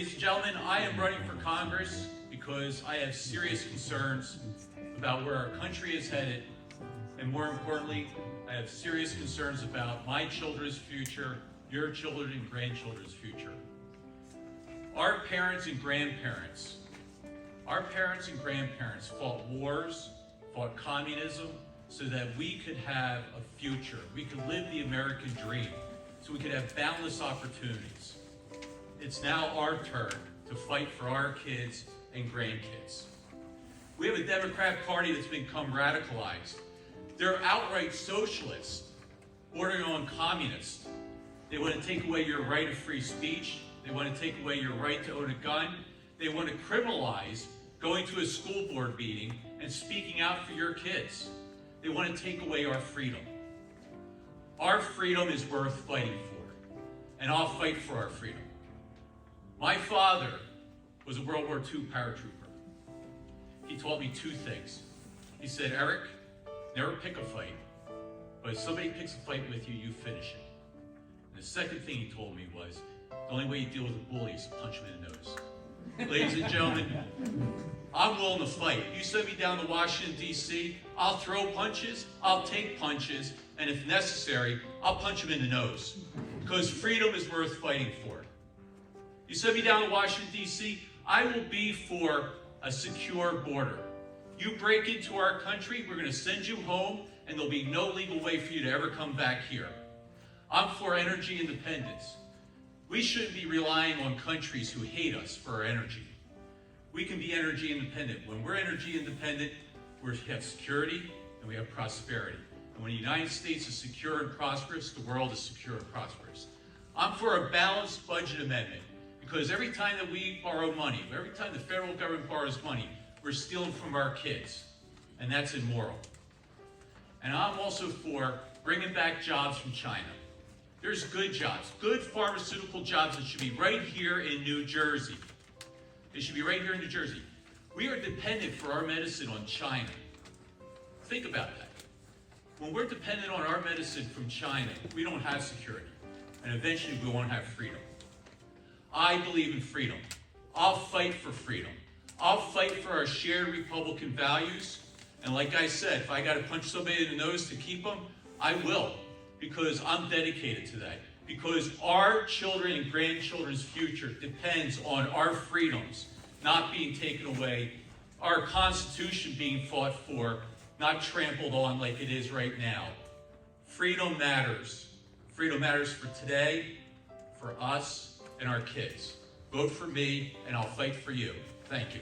Ladies and gentlemen, I am running for Congress because I have serious concerns about where our country is headed, and more importantly, I have serious concerns about my children's future, your children and grandchildren's future. Our parents and grandparents fought wars, fought communism, so that we could have a future. We could live the American dream, so we could have boundless opportunities. It's now our turn to fight for our kids and grandkids. We have a Democrat Party that's become radicalized. They're outright socialists, bordering on communists. They want to take away your right of free speech. They want to take away your right to own a gun. They want to criminalize going to a school board meeting and speaking out for your kids. They want to take away our freedom. Our freedom is worth fighting for, and I'll fight for our freedom. My father was a World War II paratrooper. He taught me two things. He said, Eric, never pick a fight, but if somebody picks a fight with you, you finish it. And the second thing he told me was, the only way you deal with a bully is to punch him in the nose. Ladies and gentlemen, I'm willing to fight. You send me down to Washington, D.C., I'll throw punches, I'll take punches, and if necessary, I'll punch him in the nose. Because freedom is worth fighting for. You send me down to Washington, D.C., I will be for a secure border. You break into our country, we're going to send you home, and there'll be no legal way for you to ever come back here. I'm for energy independence. We shouldn't be relying on countries who hate us for our energy. We can be energy independent. When we're energy independent, we have security and we have prosperity. And when the United States is secure and prosperous, the world is secure and prosperous. I'm for a balanced budget amendment because every time that we borrow money, every time the federal government borrows money, we're stealing from our kids, and that's immoral. And I'm also for bringing back jobs from China. There's good jobs, good pharmaceutical jobs that should be right here in New Jersey. They should be right here in New Jersey. We are dependent for our medicine on China. Think about that. When we're dependent on our medicine from China, we don't have security. And eventually we won't have freedom. I believe in freedom. I'll fight for freedom. I'll fight for our shared Republican values. And like I said, if I got to punch somebody in the nose to keep them, I will. Because I'm dedicated to that. Because our children and grandchildren's future depends on our freedoms not being taken away, our Constitution being fought for, not trampled on like it is right now. Freedom matters. Freedom matters for today, for us, and our kids. Vote for me, and I'll fight for you. Thank you.